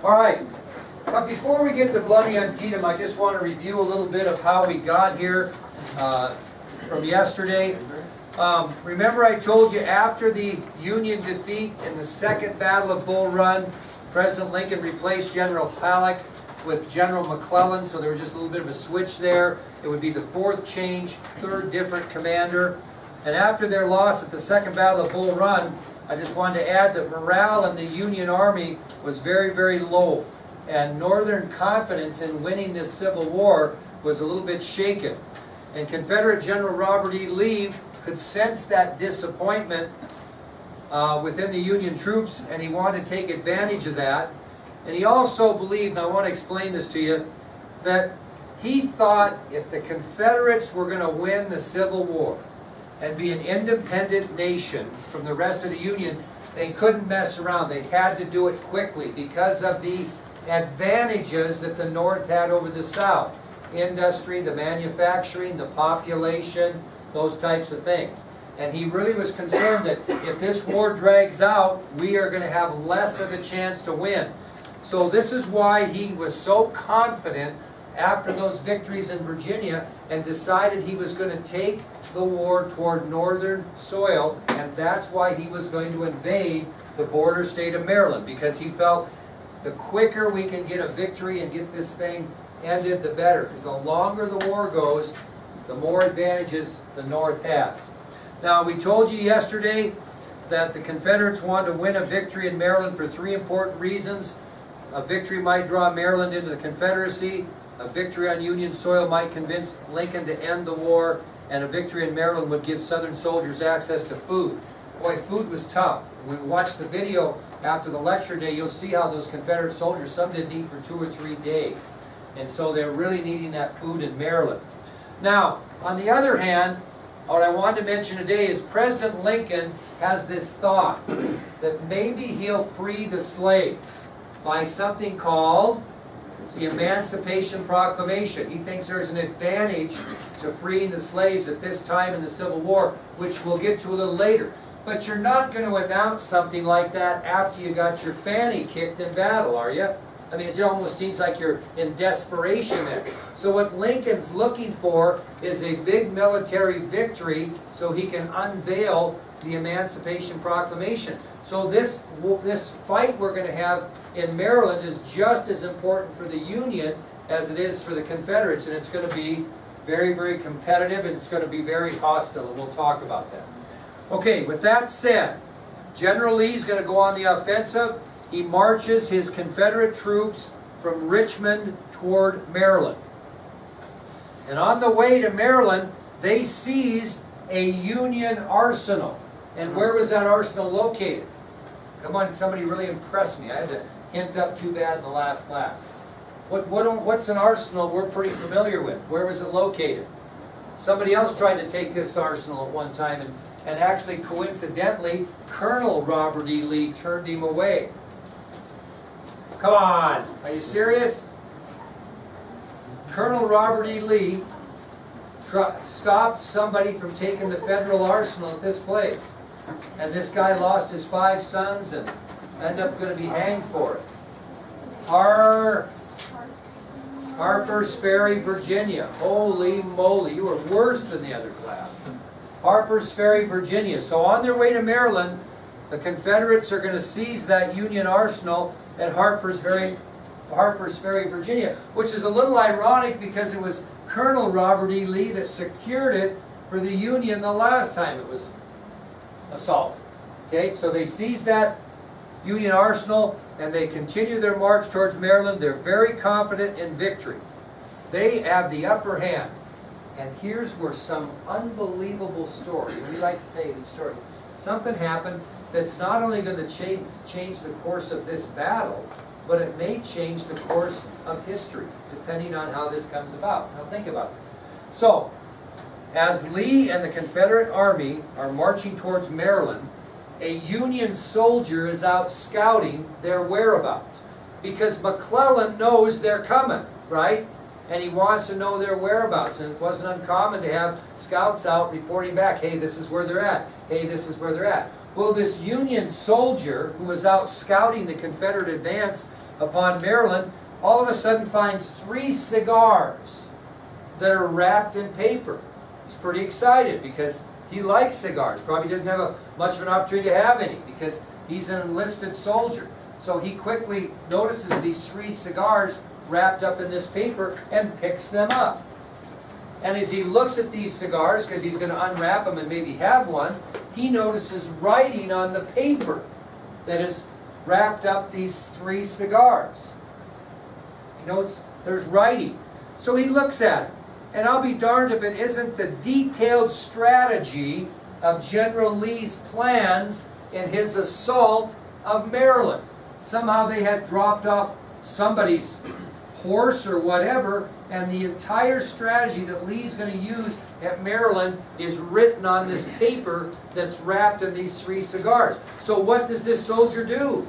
All right, but before we get to bloody Antietam, I just want to review a little bit of how we got here from yesterday. Remember I told you after the Union defeat in the Second Battle of Bull Run, President Lincoln replaced General Halleck with General McClellan, so there was just a little bit of a switch there. It would be the fourth change, third different commander. And after their loss at the Second Battle of Bull Run, I just wanted to add that morale in the Union Army was very, very low. And Northern confidence in winning this Civil War was a little bit shaken. And Confederate General Robert E. Lee could sense that disappointment within the Union troops, and he wanted to take advantage of that. And he also believed, and I want to explain this to you, that he thought if the Confederates were going to win the Civil War and be an independent nation from the rest of the Union, they couldn't mess around. They had to do it quickly because of the advantages that the North had over the South. Industry, the manufacturing, the population, those types of things. And he really was concerned that if this war drags out, we are going to have less of a chance to win. So this is why he was so confident after those victories in Virginia and decided he was going to take the war toward northern soil, and that's why he was going to invade the border state of Maryland, because he felt the quicker we can get a victory and get this thing ended, the better. Because the longer the war goes, the more advantages the North has. Now, we told you yesterday that the Confederates wanted to win a victory in Maryland for three important reasons. A victory might draw Maryland into the Confederacy, a victory on Union soil might convince Lincoln to end the war, and a victory in Maryland would give Southern soldiers access to food. Boy, food was tough. When we watch the video after the lecture day, you'll see how those Confederate soldiers, some didn't eat for 2 or 3 days. And so they're really needing that food in Maryland. Now, on the other hand, what I wanted to mention today is President Lincoln has this thought that maybe he'll free the slaves by something called the Emancipation Proclamation. He thinks there's an advantage to freeing the slaves at this time in the Civil War, which we'll get to a little later. But you're not going to announce something like that after you got your fanny kicked in battle, are you? I mean, it almost seems like you're in desperation there. So what Lincoln's looking for is a big military victory so he can unveil the Emancipation Proclamation. So this fight we're going to have in Maryland is just as important for the Union as it is for the Confederates, and it's going to be very, very competitive, and it's going to be very hostile, and we'll talk about that. Okay, with that said, General Lee's going to go on the offensive. He marches his Confederate troops from Richmond toward Maryland. And on the way to Maryland, they seize a Union arsenal. And where was that arsenal located? Come on, somebody really impressed me. I had to hint up too bad in the last class. What's an arsenal we're pretty familiar with? Where was it located? Somebody else tried to take this arsenal at one time, and actually, coincidentally, Colonel Robert E. Lee turned him away. Come on, are you serious? Colonel Robert E. Lee stopped somebody from taking the federal arsenal at this place. And this guy lost his 5 sons and ended up going to be hanged for it. Harper's Ferry, Virginia. Holy moly, you were worse than the other class. Harper's Ferry, Virginia. So on their way to Maryland, the Confederates are going to seize that Union arsenal at Harper's Ferry, Virginia, which is a little ironic because it was Colonel Robert E. Lee that secured it for the Union the last time it was assaulted. Okay, so they seize that Union arsenal and they continue their march towards Maryland. They're very confident in victory. They have the upper hand. And here's where some unbelievable story, and we like to tell you these stories. Something happened that's not only going to change the course of this battle, but it may change the course of history, depending on how this comes about. Now think about this. So, as Lee and the Confederate Army are marching towards Maryland, a Union soldier is out scouting their whereabouts. Because McClellan knows they're coming, right? And he wants to know their whereabouts. And it wasn't uncommon to have scouts out reporting back, hey, this is where they're at. Hey, this is where they're at. Well, this Union soldier who was out scouting the Confederate advance upon Maryland, all of a sudden finds 3 cigars that are wrapped in paper. He's pretty excited because he likes cigars. Probably doesn't have much of an opportunity to have any because he's an enlisted soldier. So he quickly notices these 3 cigars wrapped up in this paper and picks them up. And as he looks at these cigars, because he's going to unwrap them and maybe have one, he notices writing on the paper that has wrapped up these 3 cigars. He notes there's writing. So he looks at it. And I'll be darned if it isn't the detailed strategy of General Lee's plans in his assault of Maryland. Somehow they had dropped off somebody's horse or whatever, and the entire strategy that Lee's going to use at Maryland is written on this paper that's wrapped in these 3 cigars. So what does this soldier do?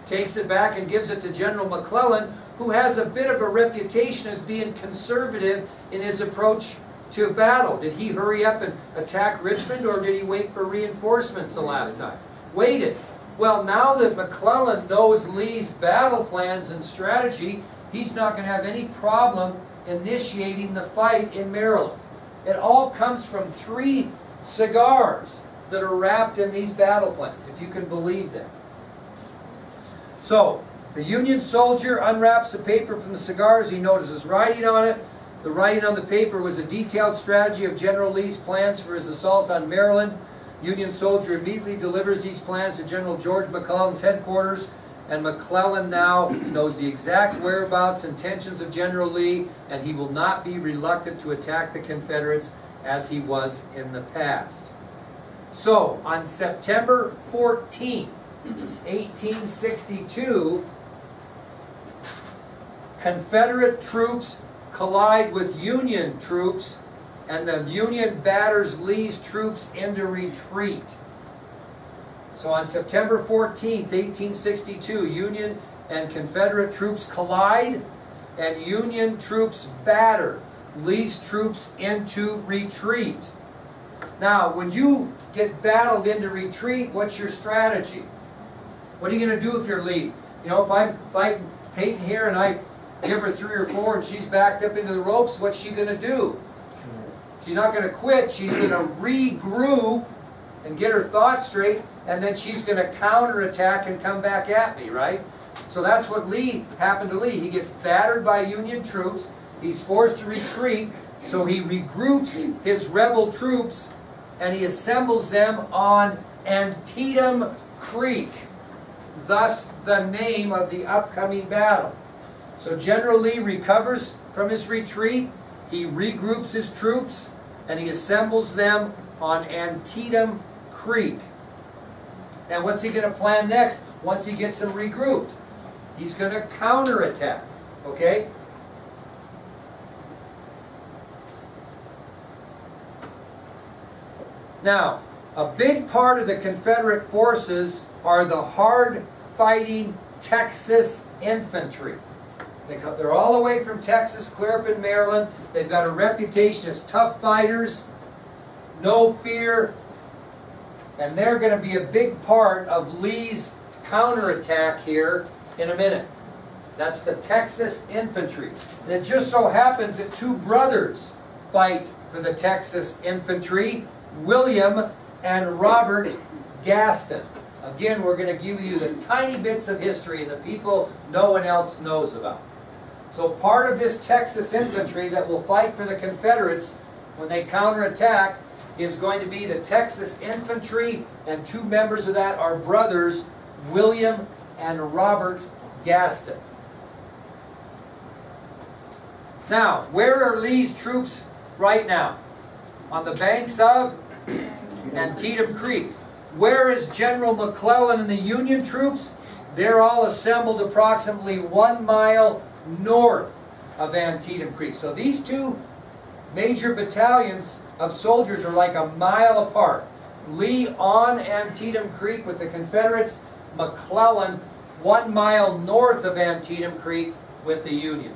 Takes it back and gives it to General McClellan, who has a bit of a reputation as being conservative in his approach to battle. Did he hurry up and attack Richmond, or did he wait for reinforcements the last time? Waited. Well, now that McClellan knows Lee's battle plans and strategy, he's not going to have any problem initiating the fight in Maryland. It all comes from 3 cigars that are wrapped in these battle plans, if you can believe that. So, the Union soldier unwraps the paper from the cigars. He notices writing on it. The writing on the paper was a detailed strategy of General Lee's plans for his assault on Maryland. Union soldier immediately delivers these plans to General George McClellan's headquarters, and McClellan now knows the exact whereabouts and intentions of General Lee, and he will not be reluctant to attack the Confederates as he was in the past. So, on September 14, 1862, Confederate troops collide with Union troops, and the Union batters Lee's troops into retreat. So on September 14th, 1862, Union and Confederate troops collide, and Union troops batter Lee's troops into retreat. Now, when you get battled into retreat, what's your strategy? What are you going to do if you're Lee? You know, if I'm fighting Peyton here and I give her 3 or 4 and she's backed up into the ropes, what's she going to do? She's not going to quit. She's going to regroup and get her thoughts straight, and then she's going to counterattack and come back at me, right? So that's what happened to Lee. He gets battered by Union troops. He's forced to retreat, so he regroups his rebel troops and he assembles them on Antietam Creek, thus the name of the upcoming battle. So General Lee recovers from his retreat, he regroups his troops, and he assembles them on Antietam Creek. And what's he going to plan next once he gets them regrouped? He's going to counterattack, okay? Now, a big part of the Confederate forces are the hard-fighting Texas infantry. They're all the way from Texas, clear up in Maryland. They've got a reputation as tough fighters, no fear, and they're going to be a big part of Lee's counterattack here in a minute. That's the Texas infantry. And it just so happens that 2 brothers fight for the Texas infantry, William and Robert Gaston. Again, we're going to give you the tiny bits of history and the people no one else knows about. So part of this Texas infantry that will fight for the Confederates when they counterattack is going to be the Texas infantry, and 2 members of that are brothers, William and Robert Gaston. Now, where are Lee's troops right now? On the banks of Antietam Creek. Where is General McClellan and the Union troops? They're all assembled approximately 1 mile north of Antietam Creek. So these 2 major battalions of soldiers are like a mile apart. Lee on Antietam Creek with the Confederates, McClellan 1 mile north of Antietam Creek with the Union.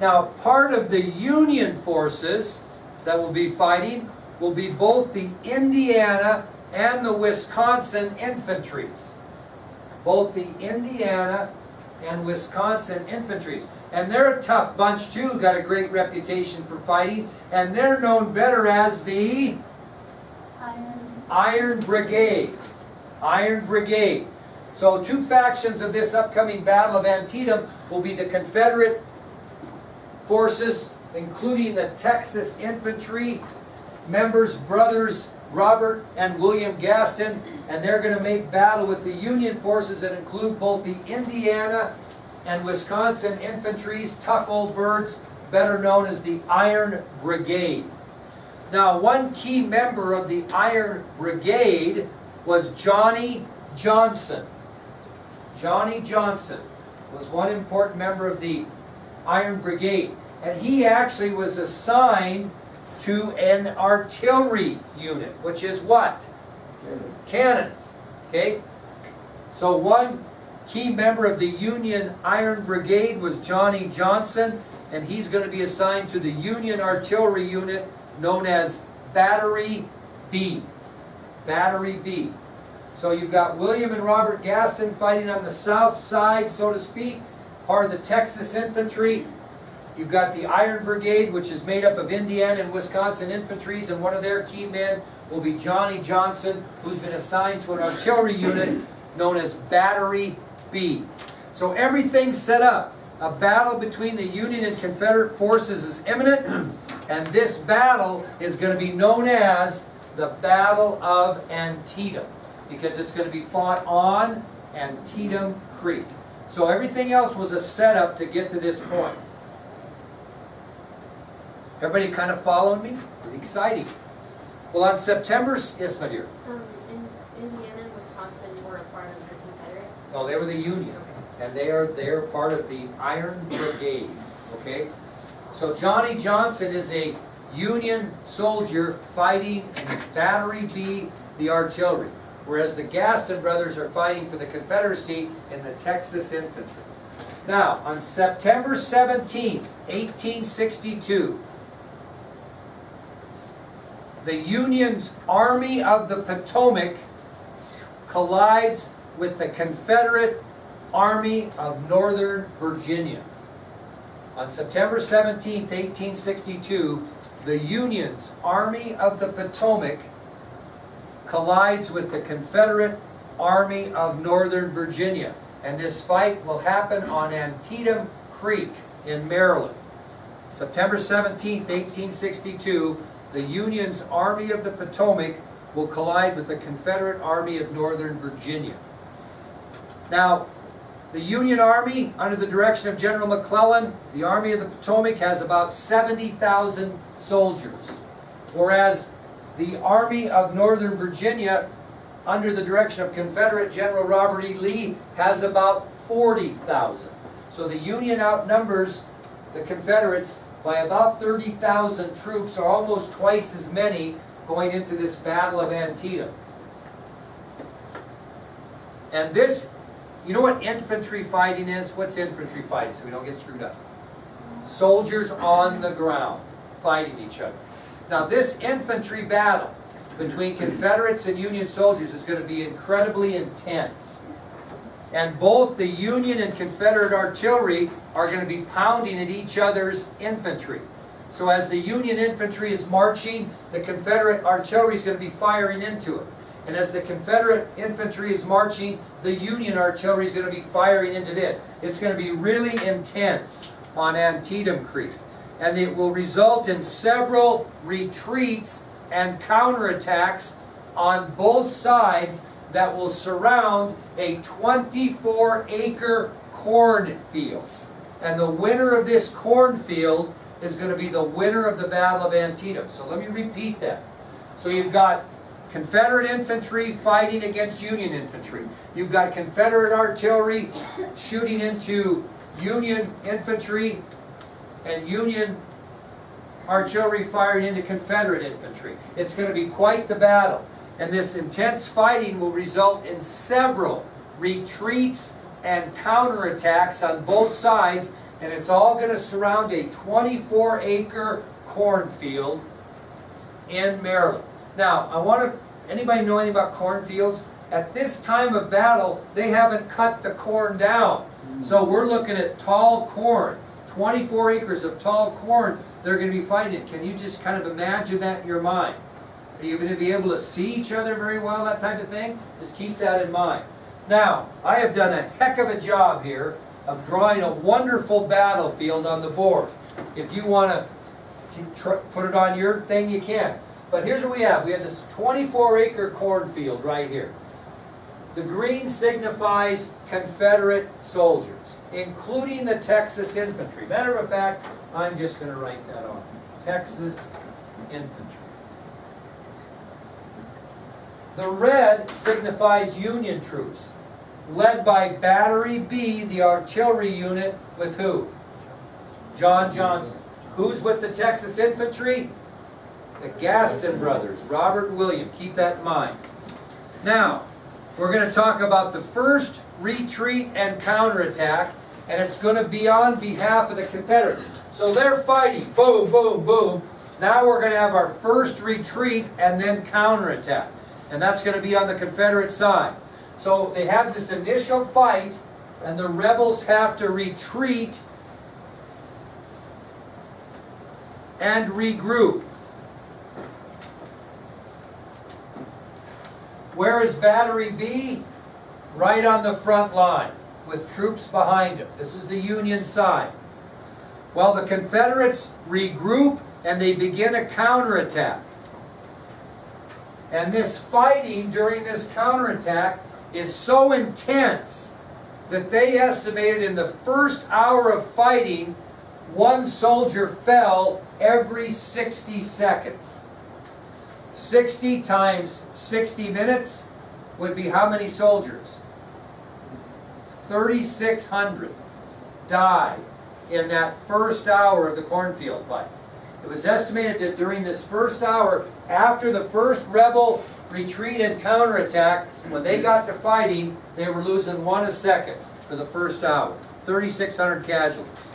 Now, part of the Union forces that will be fighting will be both the Indiana and the Wisconsin infantries. Both the Indiana and Wisconsin infantries. And they're a tough bunch too, got a great reputation for fighting, and they're known better as the Iron Brigade. Iron Brigade. So two factions of this upcoming Battle of Antietam will be the Confederate forces, including the Texas Infantry members, brothers Robert and William Gaston, and they're going to make battle with the Union forces that include both the Indiana and Wisconsin infantries, tough old birds, better known as the Iron Brigade. Now, one key member of the Iron Brigade was Johnny Johnson. Johnny Johnson was one important member of the Iron Brigade, and he actually was assigned to an artillery unit, which is what? Cannons. Okay? So one key member of the Union Iron Brigade was Johnny Johnson, and he's going to be assigned to the Union artillery unit known as Battery B. Battery B. So you've got William and Robert Gaston fighting on the south side, so to speak, part of the Texas Infantry. You've got the Iron Brigade, which is made up of Indiana and Wisconsin infantries, and one of their key men will be Johnny Johnson, who's been assigned to an artillery unit known as Battery B. So everything's set up. A battle between the Union and Confederate forces is imminent, and this battle is going to be known as the Battle of Antietam, because it's going to be fought on Antietam Creek. So everything else was a setup to get to this point. Everybody kind of following me? Pretty exciting. Well, on September, yes, my dear. Indiana and Wisconsin were a part of the Confederates. No, they were the Union, and they are part of the Iron Brigade. Okay, so Johnny Johnson is a Union soldier fighting in Battery B, the artillery, whereas the Gaston brothers are fighting for the Confederacy in the Texas Infantry. Now, on September 17th, 1862. The Union's Army of the Potomac collides with the Confederate Army of Northern Virginia. On September 17, 1862, the Union's Army of the Potomac collides with the Confederate Army of Northern Virginia. And this fight will happen on Antietam Creek in Maryland. September 17, 1862, the Union's Army of the Potomac will collide with the Confederate Army of Northern Virginia. Now, the Union Army, under the direction of General McClellan, the Army of the Potomac has about 70,000 soldiers, whereas the Army of Northern Virginia, under the direction of Confederate General Robert E. Lee, has about 40,000. So the Union outnumbers the Confederates by about 30,000 troops, or almost twice as many, going into this Battle of Antietam. And this, you know what infantry fighting is? What's infantry fighting, so we don't get screwed up? Soldiers on the ground fighting each other. Now this infantry battle between Confederates and Union soldiers is going to be incredibly intense. And both the Union and Confederate artillery are going to be pounding at each other's infantry. So as the Union infantry is marching, the Confederate artillery is going to be firing into it. And as the Confederate infantry is marching, the Union artillery is going to be firing into it. It's going to be really intense on Antietam Creek. And it will result in several retreats and counterattacks on both sides that will surround a 24-acre cornfield. And the winner of this cornfield is going to be the winner of the Battle of Antietam. So let me repeat that. So you've got Confederate infantry fighting against Union infantry. You've got Confederate artillery shooting into Union infantry, and Union artillery firing into Confederate infantry. It's going to be quite the battle. And this intense fighting will result in several retreats and counterattacks on both sides, and it's all going to surround a 24-acre cornfield in Maryland. Now, anybody know anything about cornfields? At this time of battle, they haven't cut the corn down. So we're looking at tall corn, 24 acres of tall corn they're going to be fighting. Can you just kind of imagine that in your mind? Are you going to be able to see each other very well, that type of thing? Just keep that in mind. Now, I have done a heck of a job here of drawing a wonderful battlefield on the board. If you want to put it on your thing, you can. But here's what we have. We have this 24-acre cornfield right here. The green signifies Confederate soldiers, including the Texas Infantry. Matter of fact, I'm just going to write that on. Texas Infantry. The red signifies Union troops, led by Battery B, the artillery unit, with who? John Johnston. Who's with the Texas Infantry? The Gaston brothers, Robert and William. Keep that in mind. Now, we're going to talk about the first retreat and counterattack, and it's going to be on behalf of the Confederates. So they're fighting, boom, boom, boom. Now we're going to have our first retreat and then counterattack. And that's going to be on the Confederate side. So they have this initial fight, and the rebels have to retreat and regroup. Where is Battery B? Right on the front line, with troops behind him. This is the Union side. Well, the Confederates regroup and they begin a counterattack. And this fighting during this counterattack is so intense that they estimated in the first hour of fighting, one soldier fell every 60 seconds. 60 times 60 minutes would be how many soldiers? 3,600 died in that first hour of the cornfield fight. It was estimated that during this first hour, after the first rebel retreat and counterattack, when they got to fighting, they were losing 1 a second for the first hour. 3,600 casualties.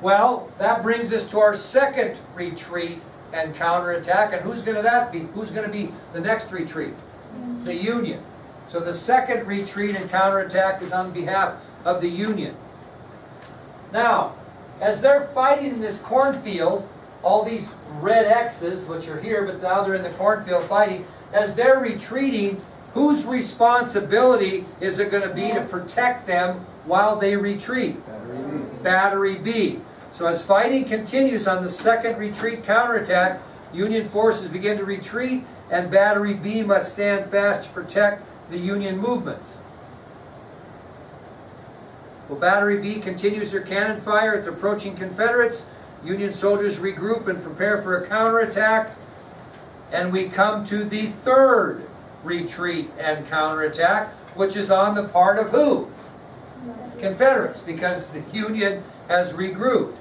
Well, that brings us to our second retreat and counterattack. And who's going to that be? Who's going to be the next retreat? The Union. So the second retreat and counterattack is on behalf of the Union. Now, as they're fighting in this cornfield, all these red X's, which are here, but now they're in the cornfield fighting, as they're retreating, whose responsibility is it going to be to protect them while they retreat? Battery B. So as fighting continues on the second retreat counterattack, Union forces begin to retreat, and Battery B must stand fast to protect the Union movements. Well, Battery B continues their cannon fire at the approaching Confederates. Union soldiers regroup and prepare for a counterattack. And we come to the third retreat and counterattack, which is on the part of who? Confederates, because the Union has regrouped.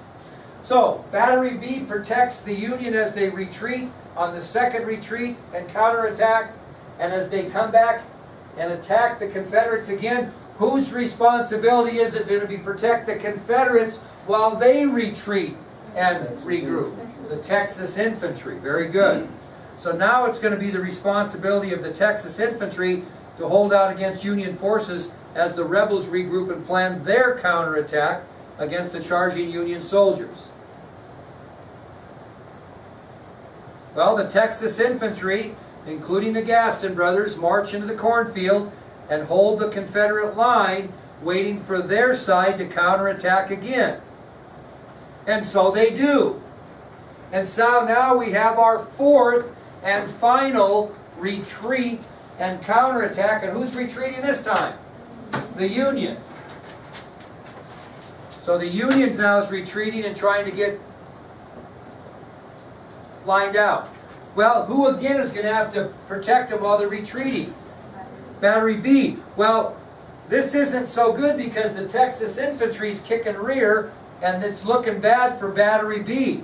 So, Battery B protects the Union as they retreat on the second retreat and counterattack. And as they come back and attack the Confederates again, whose responsibility is it to protect the Confederates while they retreat and regroup? The Texas Infantry. Very good. So now it's going to be the responsibility of the Texas Infantry to hold out against Union forces as the rebels regroup and plan their counterattack against the charging Union soldiers. Well, the Texas Infantry, including the Gaston brothers, march into the cornfield and hold the Confederate line, waiting for their side to counterattack again. And so they do. And so now we have our fourth and final retreat and counterattack. And who's retreating this time? The Union. So the Union now is retreating and trying to get lined out. Well, who again is going to have to protect them while they're retreating? Battery B. Well, this isn't so good because the Texas Infantry's kicking rear and it's looking bad for Battery B.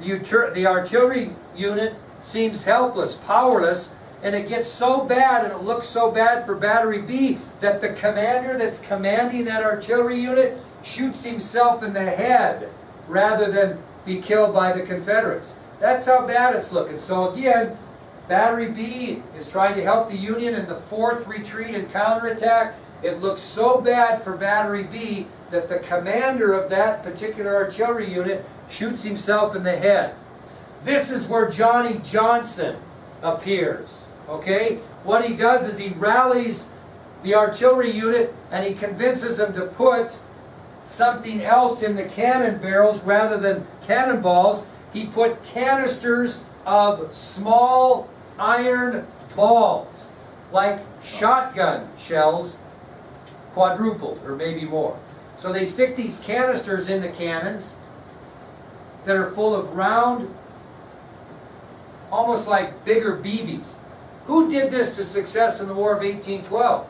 The artillery unit seems helpless, powerless, and it gets so bad and it looks so bad for Battery B that the commander that's commanding that artillery unit shoots himself in the head rather than be killed by the Confederates. That's how bad it's looking. So again, Battery B is trying to help the Union in the fourth retreat and counterattack, It looked so bad for Battery B that the commander of that particular artillery unit shoots himself in the head. This is where Johnny Johnson appears. Okay? What he does is he rallies the artillery unit and he convinces them to put something else in the cannon barrels rather than cannonballs. He put canisters of small iron balls, like shotgun shells, quadrupled or maybe more. So they stick these canisters in the cannons that are full of round, almost like bigger BBs. Who did this to success in the War of 1812?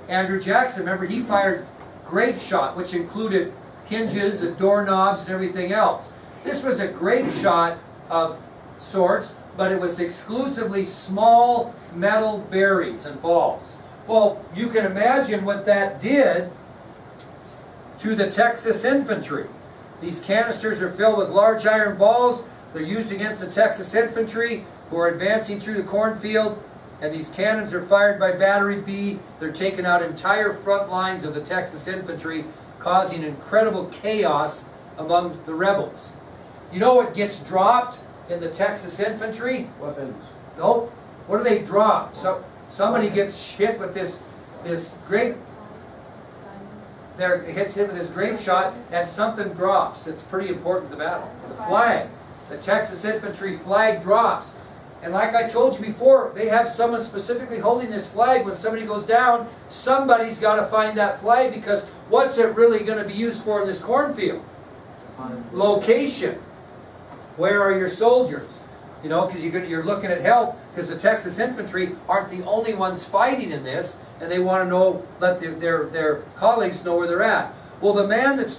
Andrew Jackson. Remember, he fired grape shot, which included hinges and doorknobs and everything else. This was a grape shot of sorts, but it was exclusively small metal berries and balls. Well, you can imagine what that did to the Texas infantry. These canisters are filled with large iron balls. They're used against the Texas infantry who are advancing through the cornfield, and these cannons are fired by Battery B. They're taking out entire front lines of the Texas infantry, causing incredible chaos among the rebels. You know what gets dropped in the Texas infantry? Weapons. No. What do they drop? Somebody gets hit with this grape. There hits hit with this grape shot, and something drops. It's pretty important to the battle. The flag. The Texas infantry flag drops. And like I told you before, they have someone specifically holding this flag. When somebody goes down, somebody's got to find that flag, because what's it really going to be used for in this cornfield? Location. Where are your soldiers? You know, because you're looking at help, because the Texas infantry aren't the only ones fighting in this, and they want to know, let their colleagues know where they're at. Well, the man that started